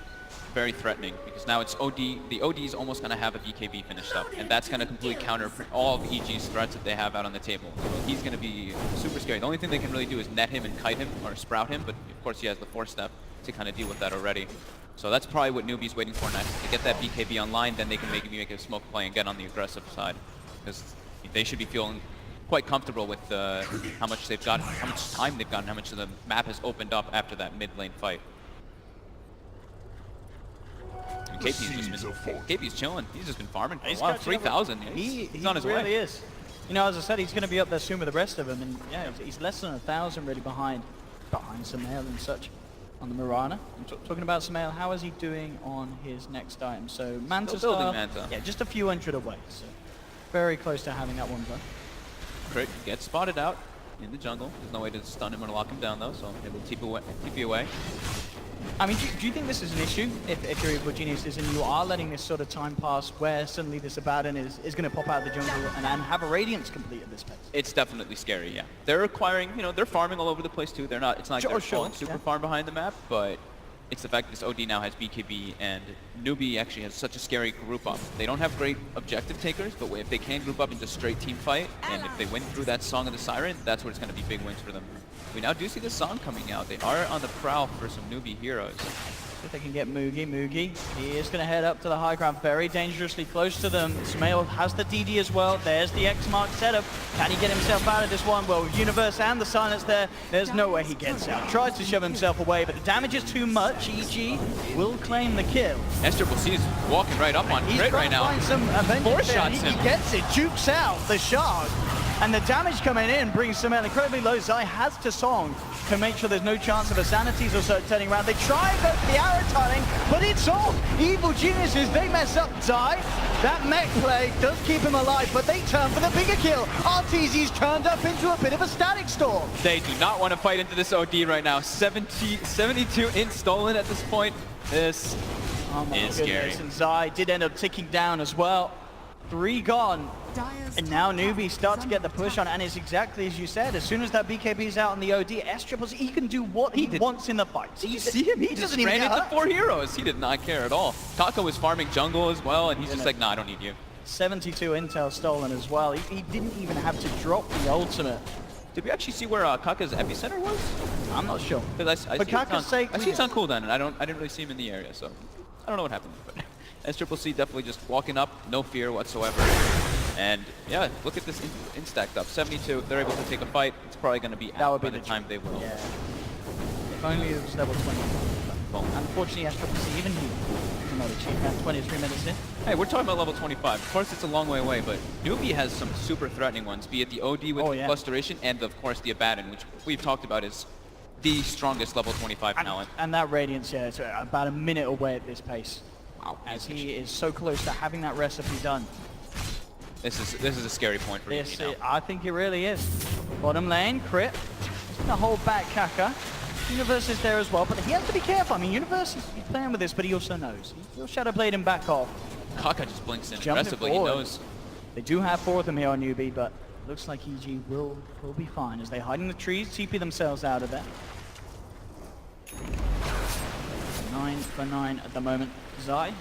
very threatening because now it's OD. The OD is almost going to have a BKB finished up, and that's going to completely counter all of EG's threats that they have out on the table. So he's going to be super scary. The only thing they can really do is net him and kite him or sprout him, but of course he has the 4-step to kind of deal with that already. So that's probably what Newbee's waiting for next. To get that BKB online, then they can maybe make a smoke play and get on the aggressive side, because they should be feeling quite comfortable with how much they've got, how much time they've gotten, how much of the map has opened up after that mid lane fight. And KP's chilling. He's just been farming for a while. 3,000. He's on his way. He really is. You know, as I said, he's going to be up there soon with the rest of them, and yeah, he's less than 1,000 really behind Samael and such on the Mirana. I'm talking about Samael. How is he doing on his next item? So Manta Still building style, Manta. yeah, just a few hundred away. So very close to having that one done. Crit gets spotted out in the jungle. There's no way to stun him or lock him down though, so it will TP away. I mean, do you think this is an issue if you're Evil Geniuses and you are letting this sort of time pass where suddenly this Abaddon is going to pop out of the jungle and have a Radiance complete at this pace? It's definitely scary, yeah. They're acquiring, you know, they're farming all over the place too. It's not like they're falling super far behind the map, but it's the fact that this OD now has BKB and Newbee actually has such a scary group up. They don't have great objective takers, but if they can group up into straight team fight, and if they win through that Song of the Siren, that's where it's going to be big wins for them. We now do see the Song coming out. They are on the prowl for some Newbee heroes. If they can get Moogie, he is going to head up to the high ground, very dangerously close to them. Smail has the DD as well. There's the X mark setup. Can he get himself out of this one? Well, with Universe and the silence there's no way he gets out. Tries to shove himself away, but the damage is too much. EG will claim the kill. S-Triple-C is walking right up on Crit right now. He's trying to find some Four shots him. He gets it, jukes out the shard. And the damage coming in brings Samael incredibly low. Zai has to Song to make sure there's no chance of a Sanities or so turning around. They try and go for the arrow tunneling, but it's all Evil Geniuses. They mess up Zai. That mech play does keep him alive, but they turn for the bigger kill. RTZ's turned up into a bit of a static storm. They do not want to fight into this OD right now. 72 int stolen at this point. This is scary. And Zai did end up ticking down as well. 3 gone. And now Newbee starts to get the push on, and it's exactly as you said. As soon as that BKB is out on the OD, S-Triple-C, he can do what he wants in the fight. Did you see him? He just ran into 4 heroes. He did not care at all. Kaka was farming jungle as well, and he's just like, nah, I don't need you. 72 intel stolen as well. He didn't even have to drop the ultimate. Did we actually see where Kaka's epicenter was? I'm not sure. Because I For Kaka's sake, see it's on cooldown, and I didn't really see him in the area, so I don't know what happened. But S-Triple-C definitely just walking up, no fear whatsoever. And yeah, look at this instacked up. 72, they're able to take a fight. It's probably going to be out by the time they will. Yeah. If only it was level 20. But unfortunately, S-Triple-C, even he cannot achieve that 23 minutes in. Hey, we're talking about level 25. Of course, it's a long way away, but Newbee has some super threatening ones, be it the OD with plus duration and, of course, the Abaddon, which we've talked about is the strongest level 25 talent. And that Radiance, yeah, it's about a minute away at this pace. Wow. As he is so close to having that recipe done. This is a scary point for Newbee now. I think it really is. Bottom lane, Crit. He's going to hold back Kaka. Universe is there as well, but he has to be careful. I mean, Universe, he's playing with this, but he also knows. He'll Shadow Blade him back off. Kaka just blinks in aggressively, he knows. They do have 4 of them here on Newbee, but looks like EG will be fine as they hide in the trees, TP themselves out of there. 9 for 9 at the moment. Zai,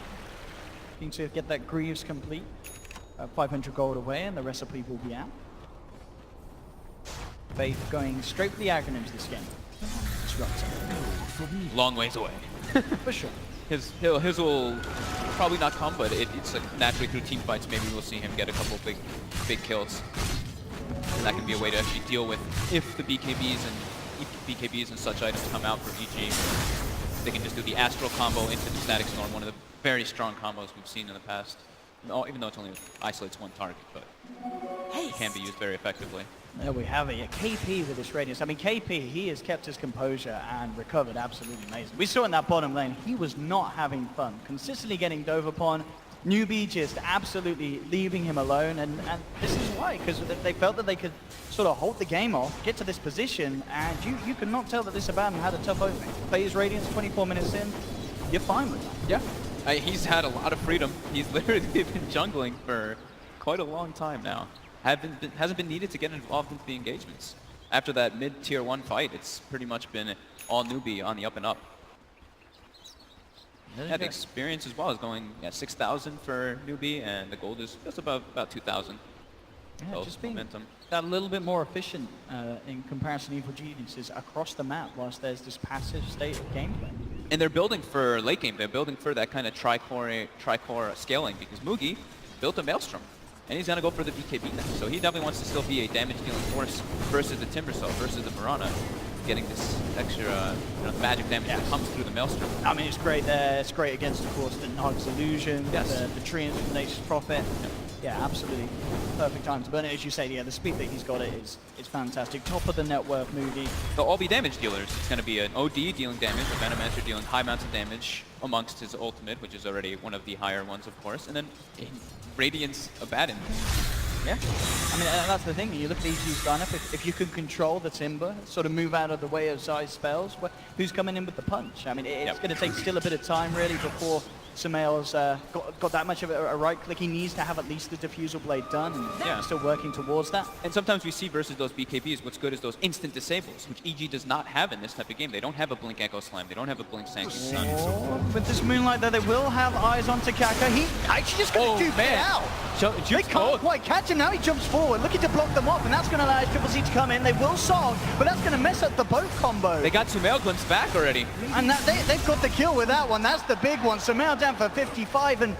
looking to get that Greaves complete. 500 gold away, and the recipe will be out. Faith going straight for the acronyms this game. Long ways away. For sure. His will probably not come, but it's like naturally through team fights. Maybe we'll see him get a couple big kills. And that can be a way to actually deal with if the BKBs and BKBs and such items come out for EG, they can just do the Astral combo into the Static Storm, one of the very strong combos we've seen in the past. No, even though it only isolates one target, but it can be used very effectively. There we have it. Yeah, KP with this Radiance. I mean, KP, he has kept his composure and recovered absolutely amazing. We saw in that bottom lane, he was not having fun. Consistently getting dove upon. Newbee just absolutely leaving him alone. And this is why, because they felt that they could sort of hold the game off, get to this position, and you cannot tell that this Abaddon had a tough opening. Plays Radiance 24 minutes in, you're fine with that. Yeah. He's had a lot of freedom. He's literally been jungling for quite a long time now. Hasn't been needed to get involved into the engagements. After that mid-tier 1 fight, it's pretty much been all Newbee on the up and up. Yeah, the experience as well is going at 6,000 for Newbee, and the gold is just about 2,000. Yeah, just being that little bit more efficient in comparison to Evil Geniuses across the map, whilst there's this passive state of gameplay. And they're building for late game. They're building for that kind of tri-core scaling, because Mugi built a Maelstrom, and he's going to go for the BKB now. So he definitely wants to still be a damage-dealing force versus the Timbersaw, versus the Mirana, getting this extra magic damage that comes through the Maelstrom. I mean, it's great there. It's great against, of course, the Nog's Illusion, the Treants from Nature's Prophet. Yeah, absolutely. Perfect time to burn it. As you say, yeah, the speed that he's got it's fantastic. Top of the network Moody. They'll all be damage dealers. It's going to be an OD dealing damage, a Venomancer dealing high amounts of damage amongst his ultimate, which is already one of the higher ones, of course. And then Radiance Abaddon. Yeah. I mean, that's the thing. You look at EG's lineup, if you can control the Timber, sort of move out of the way of Zai's spells, who's coming in with the punch? I mean, it's going to take still a bit of time, really, before Sumail's got that much of a right click. He needs to have at least the diffusal blade done, and still working towards that. And sometimes we see versus those BKBs, what's good is those instant disables, which EG does not have in this type of game. They don't have a Blink Echo Slam. They don't have a Blink Sanction Sun. With this Moonlight, though, they will have eyes on Takaka. He actually just going to dupe it out. They can't quite catch him now. He jumps forward, looking to block them off, and that's going to allow Triple C to come in. They will solve, but that's going to mess up the boat combo. They got Sumail glimpse back already. And they've got the kill with that one. That's the big one. Sumail down for 55, and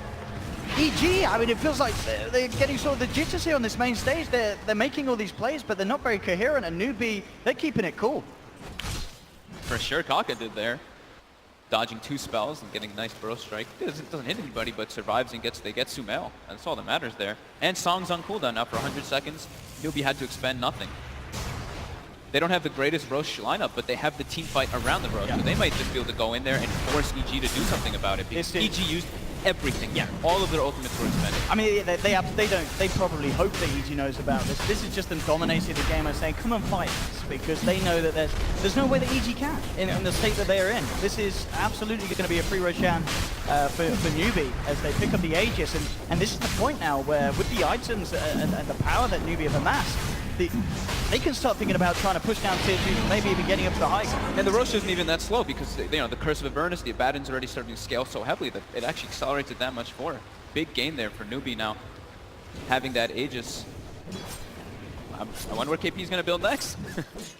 EG, I mean, it feels like they're getting sort of the jitters here on this main stage. They're making all these plays, but they're not very coherent, and Newbee, they're keeping it cool. For sure, Kaka did there. Dodging 2 spells and getting a nice Burrow Strike. Doesn't hit anybody, but survives and they get Sumail. That's all that matters there. And Song's on cooldown now for 100 seconds. Newbee had to expend nothing. They don't have the greatest Roche lineup, but they have the team fight around the Roche. So they might just be able to go in there and force EG to do something about it, because EG used everything. Yeah, all of their ultimates were expended. I mean, they probably hope that EG knows about this. This is just them dominating the game and saying, come and fight us, because they know that there's no way that EG can in the state that they're in. This is absolutely going to be a free Roshan for Newbee as they pick up the Aegis, and this is the point now where with the items and the power that Newbee have amassed, they can start thinking about trying to push down tier 2, maybe even getting up to the high. And the Roche isn't even that slow, because the Curse of Avernus, the Abaddon's already starting to scale so heavily that it actually accelerates it that much more. Big gain there for Newbee now, having that Aegis. I wonder what KP is going to build next.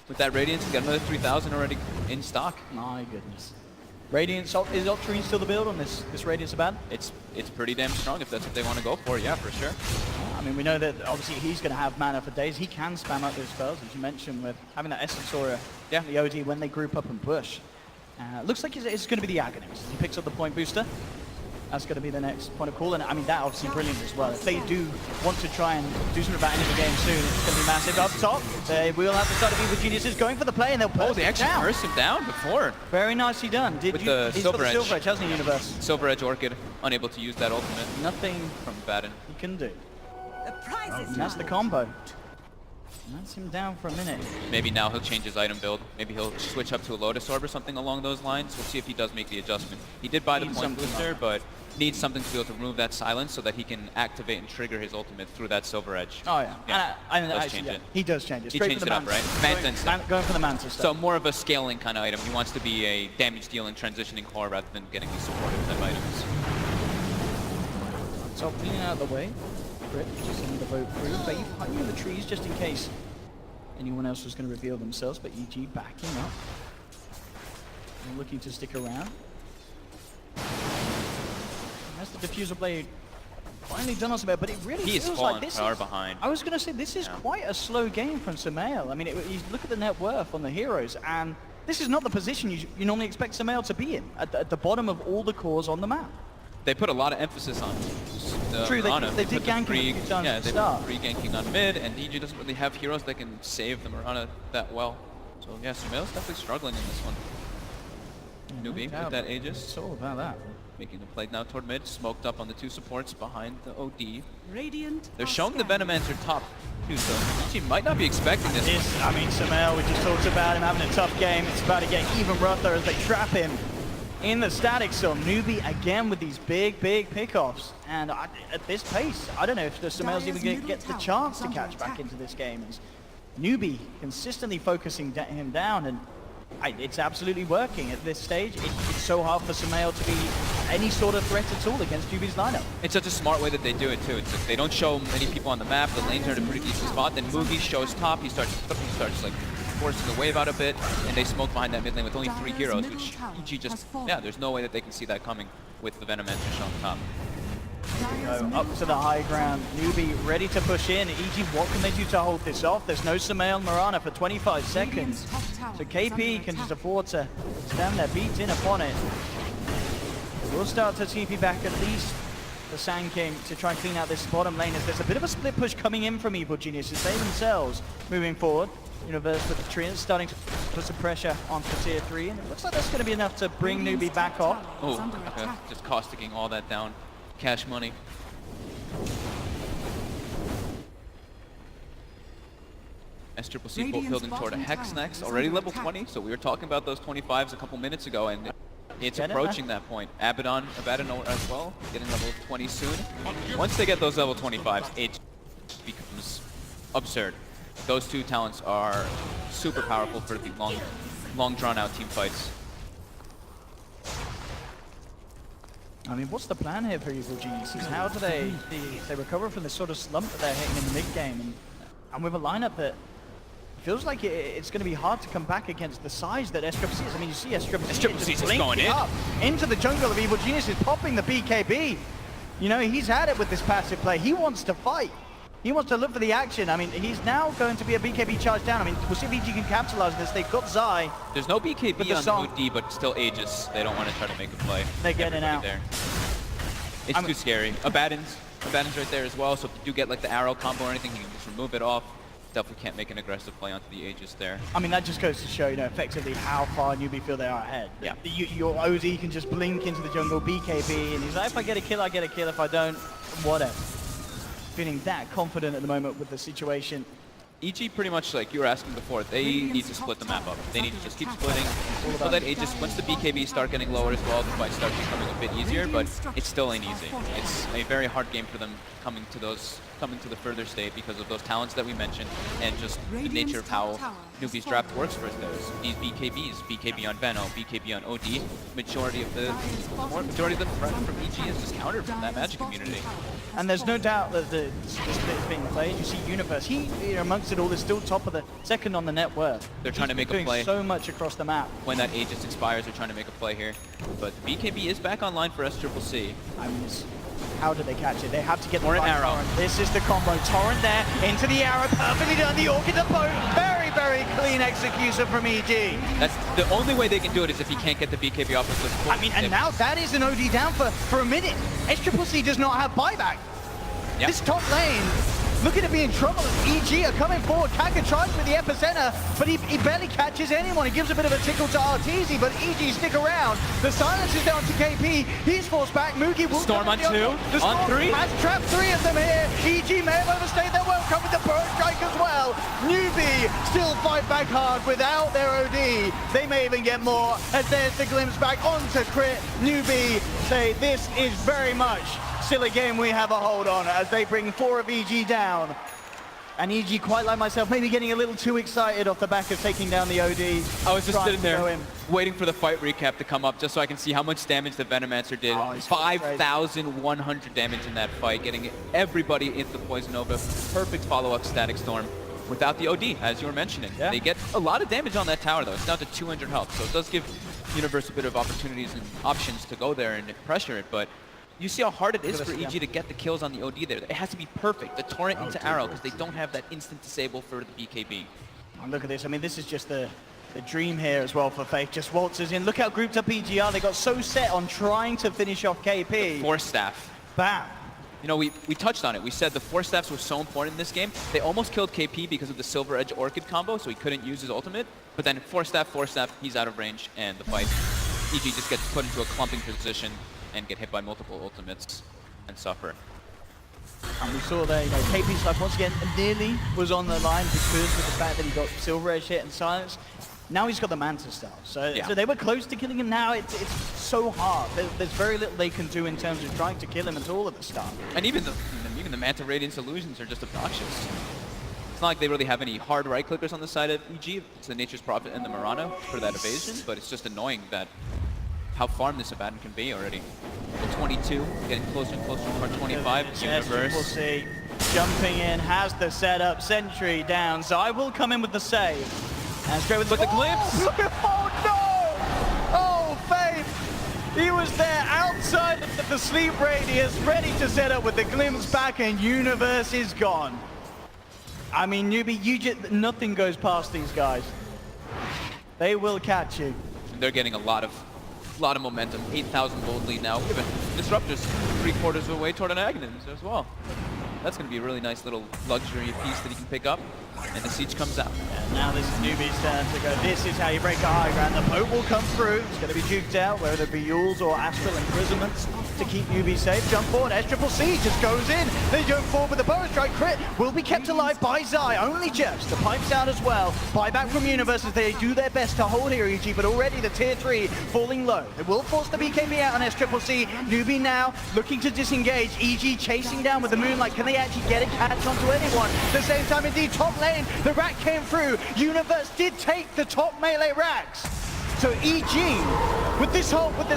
With that Radiance, he's got another 3,000 already in stock. My goodness. Radiance, is Octarine still the build on this Radiance Abaddon? It's pretty damn strong if that's what they want to go for, yeah, for sure. I mean, we know that obviously he's going to have mana for days. He can spam out those spells, as you mentioned, with having that Essence Aura, the OD when they group up and push. Looks like it's going to be the Aghanims. He picks up the point booster. That's going to be the next point of call, and I mean, that obviously brilliant as well. If they do want to try and do something about ending the game soon, it's going to be massive. Up top, they will have to start to be with Geniuses going for the play, and they'll put they actually cursed him down before. Very nicely done. With the Silver Edge. Silver Edge, hasn't he, Universe? Silver Edge Orchid, unable to use that ultimate. Nothing from Abaddon. He can do. The prize is that's the combo. That's him down for a minute. Maybe now he'll change his item build. Maybe he'll switch up to a Lotus Orb or something along those lines. We'll see if he does make the adjustment. He did buy the point booster, but needs something to be able to remove that silence so that he can activate and trigger his ultimate through that Silver Edge. Oh yeah, he does change it. He changed it up, right? Manta instead. Going for the Manta stuff. So more of a scaling kind of item. He wants to be a damage-dealing, transitioning core rather than getting these supportive type items. So cleaning out of the way. Crit, just sending the boat through. Bave hiding in the trees just in case anyone else was going to reveal themselves, but EG backing up. They're looking to stick around. That's the diffuser blade finally done us a bit, but it really He is feels falling like this far is, behind. I was going to say, this is quite a slow game from Sumail. I mean, you look at the net worth on the heroes, and this is not the position you normally expect Sumail to be in, at the bottom of all the cores on the map. They put a lot of emphasis on the True, Mirana. they did put the ganking free, a few times yeah, at the they start. put free ganking on mid, and EG doesn't really have heroes that can save the Mirana that well. So yeah, Sumail's definitely struggling in this one. Newbee with that Aegis. It's all about that. Making the play now toward mid, smoked up on the two supports behind the OD. Radiant They're are showing the scanning. Venomancer top too, so EG might not be expecting this one. I mean, Sumail, we just talked about him having a tough game. It's about to get even rougher as they trap him in the static storm. Newbee again with these big pickoffs. And at this pace, I don't know if the Sumail's even going to get the chance to catch back into this game. As Newbee consistently focusing him down, and it's absolutely working at this stage. It's so hard for Sumail to be any sort of threat at all against Newbee's lineup. It's such a smart way that they do it too. It's like they don't show many people on the map. The lanes are in a pretty decent spot. Then Newbee shows top. He starts like forcing the wave out a bit, and they smoke behind that mid lane with only 3 heroes, which EG just, yeah, there's no way that they can see that coming with the Venomancer showing top. Up to the high ground, Newbee ready to push in. EG, what can they do to hold this off? There's no Sumail and Mirana for 25 seconds. So KP can just afford to stand there, beat in upon it. We'll start to TP back at least the Sand King to try and clean out this bottom lane, as there's a bit of a split push coming in from Evil Geniuses. They themselves moving forward. Universe with the Treants starting to put some pressure onto tier 3, and it looks like that's going to be enough to bring Newbee back off. Oh, okay. Just causticing all that down. Cash money. SCCC building toward a Hex next, already level 20, so we were talking about those 25s a couple minutes ago, and it's approaching that point. Abaddon as well, getting level 20 soon. Once they get those level 25s, it becomes absurd. Those two talents are super powerful for the long drawn-out team fights. I mean, what's the plan here for Evil Geniuses? How do they recover from this sort of slump that they're hitting in the mid game, and with a lineup that feels like it's going to be hard to come back against the size that SCCC is. I mean, you see SCCC is going in up into the jungle of Evil Geniuses, popping the BKB. You know, he's had it with this passive play. He wants to fight. He wants to look for the action. I mean, he's now going to be a BKB charge down. I mean, we'll see if EG can capitalize on this. They've got Zai. There's no BKB on OD, but still Aegis. They don't want to try to make a play. They're getting out. There. It's too scary. Abaddon's right there as well, so if you do get like the arrow combo or anything, you can just remove it off. Definitely can't make an aggressive play onto the Aegis there. I mean, that just goes to show, you know, effectively how far Newbee feel they are ahead. Yeah. Your OZ can just blink into the jungle, BKB, and he's like, if I get a kill, I get a kill. If I don't, whatever. Feeling that confident at the moment with the situation. EG pretty much, like you were asking before, they need to split the map up. They need to just keep splitting. So that Aegis, once the BKB start getting lowered as well, the fight starts becoming a bit easier, but it still ain't easy. It's a very hard game for them coming to the further state because of those talents that we mentioned and just the nature of how Newbee's draft works for us. There's these BKBs, BKB on Veno, BKB on OD. Majority of the threat from EG is just countered from that Magic community. And there's no doubt that the split is being played. You see Universe, he, amongst it all, is still top of the second on the net worth. They're trying to make a play. So much across the map. When that Aegis expires, they're trying to make a play here. But BKB is back online for SCCC. I mean, how do they catch it? They have to get the arrow. Torrent. This is the combo. Torrent there, into the arrow, perfectly done. The Orchid the boat. Very clean execution from EG. That's the only way they can do it is if he can't get the BKB off with the I mean, and now that is an OD down for a minute. SCCC does not have buyback. Yep. This top lane, looking to be in trouble as EG are coming forward. Kaka tries with the epicenter, but he barely catches anyone. He gives a bit of a tickle to Arteezy, but EG stick around. The silence is down to KP. He's forced back. Moogie will Storm on 2, on 3. Has trapped 3 of them here. EG may have overstayed their welcome with the Burst Strike as well. Newbee still fight back hard without their OD. They may even get more as there's the glimpse back onto Crit. Newbee say this is very much still a game we have a hold on as they bring 4 of EG down. And EG, quite like myself, maybe getting a little too excited off the back of taking down the OD. I was just sitting there waiting for the fight recap to come up just so I can see how much damage the Venomancer did. 5,100 damage in that fight, getting everybody into the Poison Nova. Perfect follow-up Static Storm without the OD, as you were mentioning. Yeah. They get a lot of damage on that tower, though. It's down to 200 health, so it does give Universe a bit of opportunities and options to go there and pressure it, but You see how hard it is for EG to get the kills on the OD there. It has to be perfect, the torrent into arrow, because they don't have that instant disable for the BKB. And look at this. I mean, this is just the dream here as well for Faith. Just waltzes in. Look how grouped up EG are. They got so set on trying to finish off KP. Force staff. Bam. You know, we touched on it. We said the Force staffs were so important in this game. They almost killed KP because of the Silver Edge Orchid combo, so he couldn't use his ultimate. But then Force staff, he's out of range, and the fight. EG just gets put into a clumping position and get hit by multiple ultimates and suffer. And we saw there, you know, KP's life once again nearly was on the line because of the fact that he got Silver Edge hit and silence. Now he's got the Manta Style. So they were close to killing him. Now it's so hard. There's very little they can do in terms of trying to kill him at all at the start. And even the Manta Radiance illusions are just obnoxious. It's not like they really have any hard right clickers on the side of EG. It's the Nature's Prophet and the Murano for that evasion, but it's just annoying that how farmed this Abaddon can be already. Level 22, getting closer and closer to part 25. Universe. We'll see. Jumping in, has the setup, Sentry down. Zai will come in with the save. And straight with the glimpse. Oh no! Oh, Faith! He was there outside of the sleep radius, ready to set up with the glimpse back, and Universe is gone. I mean, Newbee, nothing goes past these guys. They will catch you. And they're getting a lot of momentum. 8,000 gold lead now. Even Disruptor's 3/4 away toward an Agnins as well. That's going to be a really nice little luxury piece that he can pick up. And the siege comes out. And now this is Newbee's turn to go. This is how you break a high ground. The boat will come through. It's going to be juked out, whether it be Yules or Astral imprisonments to keep Newbee safe. Jump forward. SCCC just goes in. They jump forward with the bonus strike. Crit will be kept alive by Zai. Only just. The pipes out as well. Buyback from Universe as they do their best to hold here, EG, but already the tier 3 falling low. They will force the BKB out on SCCC. Newbee now looking to disengage. EG chasing down with the Moonlight. Can they actually get a catch onto anyone? At the same time, indeed, top lane, the rack came through. Universe did take the top melee racks. So EG, with this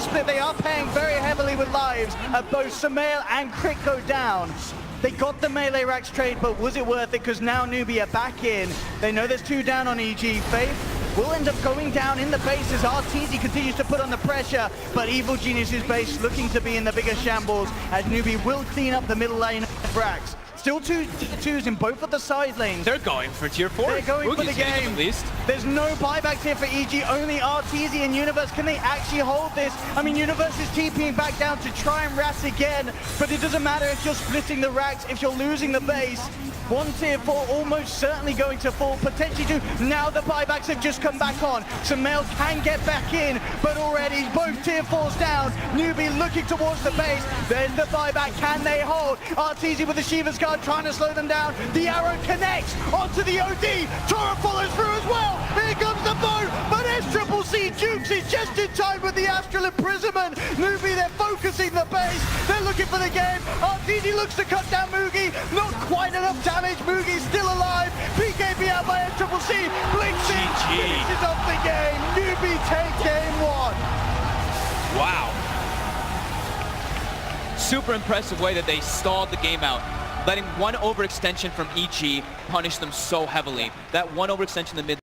split, they are paying very heavily with lives. Both Sumail and Crit go down. They got the melee racks trade, but was it worth it? Because now Newbee are back in. They know there's 2 down on EG. Faith will end up going down in the base as RTZ continues to put on the pressure, but Evil Genius's base looking to be in the bigger shambles as Newbee will clean up the middle lane of racks. Still 2-2s in both of the side lanes. They're going for tier 4. They're going for the game. At least. There's no buybacks here for EG, only RTZ and Universe. Can they actually hold this? I mean, Universe is TPing back down to try and ras again, but it doesn't matter if you're splitting the racks, if you're losing the base. 1 tier 4 almost certainly going to fall, potentially 2. Now the buybacks have just come back on. Sumail can get back in, but already both tier 4s down. Newbee looking towards the base. There's the buyback. Can they hold? RTZ with the Shiva's guard trying to slow them down. The arrow connects onto the OD. Tora follows through as well. Here comes the boat, but SCCC jukes it just in time with the Astral imprisonment. Newbee, they're focusing the base. They're looking for the game. RTZ looks to cut down Mugi. Not quite enough damage. Mugi's still alive. BKB out by SCCC. Blinks in. Finishes off the game. Newbee take game 1. Wow. Super impressive way that they stalled the game out. Letting one overextension from EG punish them so heavily. That one overextension in the mid